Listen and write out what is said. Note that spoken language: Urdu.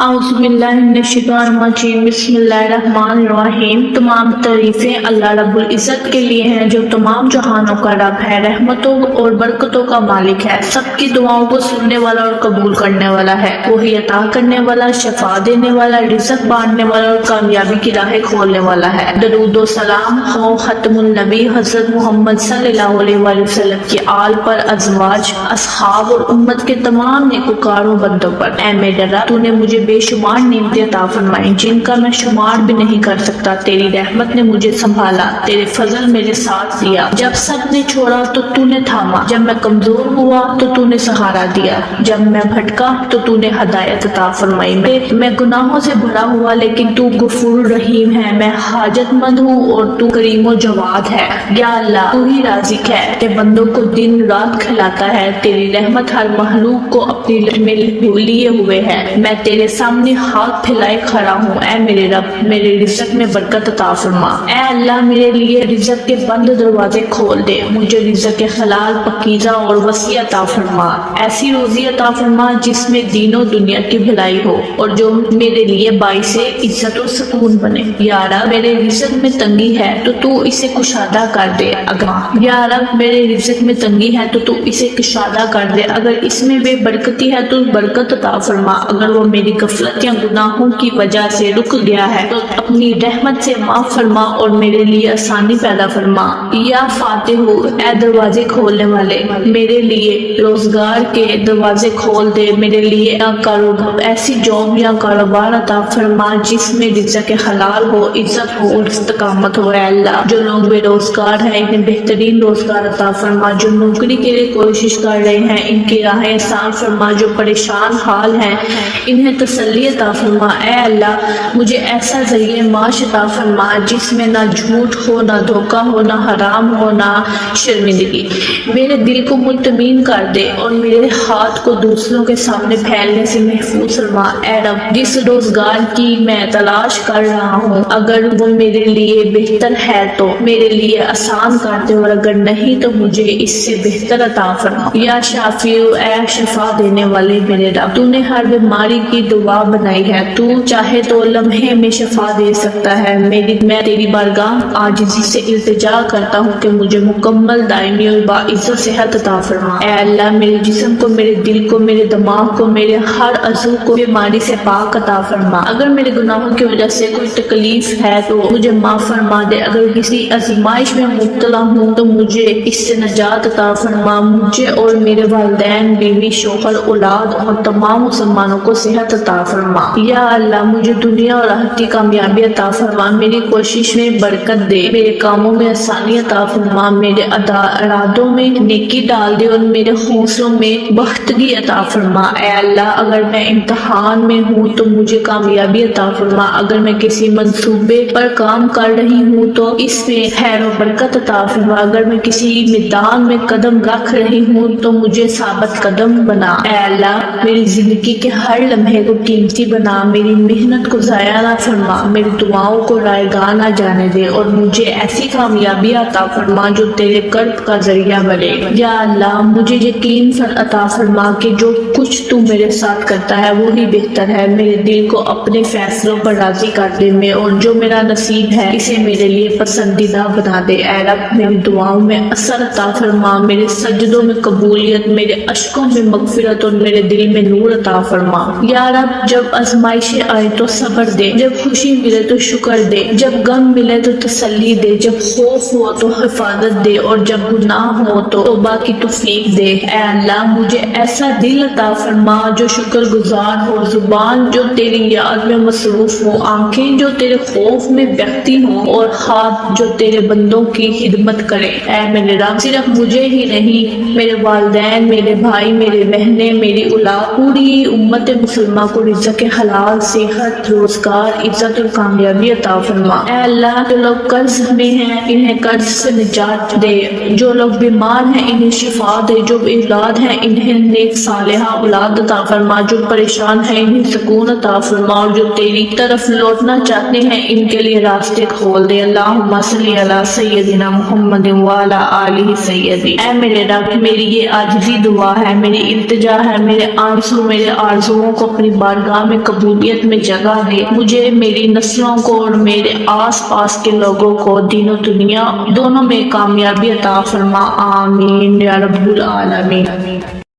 اعوذ باللہ من الشیطان الرجیم، بسم اللہ الرحمن الرحیم۔ تمام تعریفیں اللہ رب العزت کے لیے ہیں جو تمام جہانوں کا رب ہے، رحمتوں اور برکتوں کا مالک ہے، سب کی دعاؤں کو سننے والا اور قبول کرنے والا ہے، وہی عطا کرنے والا، شفا دینے والا، رزق بانٹنے والا اور کامیابی کی راہیں کھولنے والا ہے۔ درود و سلام ہو ختم النبی حضرت محمد صلی اللہ علیہ وآلہ وسلم کی آل پر، ازواج، اصحاب اور امت کے تمام نیکوکاروں بندوں پر۔ اے میرے رب، تو نے مجھے بے شمار نعمتیں عطا فرمائیں جن کا میں شمار بھی نہیں کر سکتا۔ تیری رحمت نے مجھے سنبھالا، تیرے فضل میرے ساتھ دیا، جب سب نے چھوڑا تو تو نے تھاما، جب میں کمزور ہوا تو تو نے سہارا دیا، جب میں بھٹکا تو تو نے ہدایت عطا فرمائی۔ میں گناہوں سے بھرا ہوا لیکن تو غفور رحیم ہے، میں حاجت مند ہوں اور تو کریم و جواد ہے۔ یا اللہ، تو ہی رازق ہے کہ بندوں کو دن رات کھلاتا ہے، تیری رحمت ہر مخلوق کو اپنی میں لیے ہوئے ہے۔ میں تیرے سامنے ہاتھ پھیلائے کھڑا ہوں، اے میرے رب میرے رزق میں برکت عطا فرما۔ اے اللہ، میرے لیے رزق کے بند دروازے کھول دے، مجھے رزق کے حلال پاکیزہ اور وسیع عطا فرما، ایسی روزی عطا فرما جس میں دین و دنیا کی بھلائی ہو اور جو میرے لیے باعث عزت و سکون بنے۔ یا رب، میرے رزق میں تنگی ہے تو اسے کشادہ کر دے، یا رب میرے رزق میں تنگی ہے تو اسے کشادہ کر دے، اگر اس میں بے برکتی ہے تو برکت عطا فرما، اگر وہ میری غفلت یا گناہوں کی وجہ سے رک گیا ہے تو اپنی رحمت سے معاف فرما اور میرے لیے آسانی پیدا فرما۔ یا فاتح، اے دروازے کھولنے والے، میرے لیے روزگار کے دروازے کھول دے، میرے لیے کاروبار ایسی جاب یا کاروبار عطا فرما جس میں رزق حلال ہو، عزت ہو اور استقامت ہو۔ اے اللہ، جو لوگ بے روزگار ہیں انہیں بہترین روزگار عطا فرما، جو نوکری کے لیے کوشش کر رہے ہیں ان کی راہیں آسان فرما، جو پریشان حال ہیں انہیں تسلی عطا فرما۔ اے اللہ، مجھے ایسا ذریعہ معاش عطا فرما جس میں نہ جھوٹ ہو، نہ دھوکہ ہو، نہ حرام ہو، نہ شرمندگی۔ میرے دل کو مطمئن کر دے اور میرے ہاتھ کو دوسروں کے سامنے پھیلنے سے محفوظ فرما۔ اے رب، جس روزگار کی میں تلاش کر رہا ہوں اگر وہ میرے لیے بہتر ہے تو میرے لیے آسان کر دے اور اگر نہیں تو مجھے اس سے بہتر عطا فرما۔ یا شافی، اے شفا دینے والے میرے رب، تو نے ہر بیماری کی دوا بنائی ہے، تو چاہے تو لمحے میں شفا دے سکتا ہے۔ میں تیری بارگاہ عاجزی سے التجا کرتا ہوں کہ مجھے مکمل، دائمی اور باعزت صحت عطا فرما۔ اے اللہ، میرے جسم کو، میرے دل کو، میرے دماغ کو، میرے ہر عضو کو بیماری سے پاک عطا فرما۔ اگر میرے گناہوں کی وجہ سے کوئی تکلیف ہے تو مجھے معاف فرما دے، اگر کسی آزمائش میں مبتلا ہوں تو مجھے اس سے نجات عطا فرما، مجھے اور میرے والدین، بیوی، شوہر، اولاد اور تمام مسلمانوں کو صحت عطا فرما۔ یا اللہ، مجھے دنیا اور آخرتی کامیابی عطا فرما، میری کوشش میں برکت دے، میرے کاموں میں آسانی عطا فرما، میرے ارادوں میں نیکی ڈال دے اور میرے حوصلوں میں بہتری عطا فرما۔ اے اللہ، اگر میں امتحان میں ہوں تو مجھے کامیابی عطا فرما، اگر میں کسی منصوبے پر کام کر رہی ہوں تو اس میں خیر و برکت عطا فرما، اگر میں کسی میدان میں قدم رکھ رہی ہوں تو مجھے ثابت قدم بنا۔ اے اللہ، میری زندگی کے ہر لمحے کو قیمتی بنا، میری محنت کو ضائع نہ فرما، میری دعاؤں کو رائگاں نہ جانے دے اور مجھے ایسی کامیابی عطا فرما جو تیرے قرب کا ذریعہ بنے۔ یا اللہ، مجھے یقین عطا فرما کہ جو کچھ تو میرے ساتھ کرتا ہے وہی بہتر ہے، میرے دل کو اپنے فیصلوں پر راضی کر دے میں اور جو میرا نصیب ہے اسے میرے لیے پسندیدہ بنا دے۔ اے رب، میری دعاؤں میں اثر عطا فرما، میرے سجدوں میں قبولیت، میرے اشکوں میں مغفرت اور میرے دل میں نور عطا فرما۔ یا رب، جب آزمائشیں آئے تو صبر دے، جب خوشی ملے تو شکر دے، جب غم ملے تو تسلی دے، جب خوف ہو تو حفاظت دے اور جب گناہ ہو تو توبہ کی توفیق دے۔ اے اللہ، مجھے ایسا دل عطا فرما جو شکر گزار ہو، زبان جو تیری یاد میں مصروف ہو، آنکھیں جو تیرے خوف میں بہتی ہوں اور ہاتھ جو تیرے بندوں کی خدمت کرے۔ اے میرے رب، صرف مجھے ہی نہیں، میرے والدین، میرے بھائی، میرے بہنیں، میری اولاد، پوری امت مسلمہ کو رزق حلال، صحت، روزگار، عزت اور کامیابی عطا فرما۔ اے اللہ، جو لوگ قرض میں ہیں انہیں قرض سے نجات دے، جو لوگ بیمار ہیں انہیں شفا دے، جو اولاد ہیں انہیں نیک صالحہ اولاد عطا فرما، جو پریشان ہیں انہیں سکون عطا فرما اور جو تیری طرف لوٹنا چاہتے ہیں ان کے لیے راستے کھول دے۔ اللہم صلی علی سیدنا محمد وعلی آلہ سیدی۔ اے میرے رب، میری یہ عاجزی دعا ہے، میری التجا ہے، میرے آنسو، میرے آرزوؤں کو اپنی بارگاہ میں قبولیت میں جگہ دے، مجھے، میری نسلوں کو اور میرے آس پاس کے لوگوں کو دین و دنیا دونوں میں کامیابی عطا فرما، آمین یا رب العالمین۔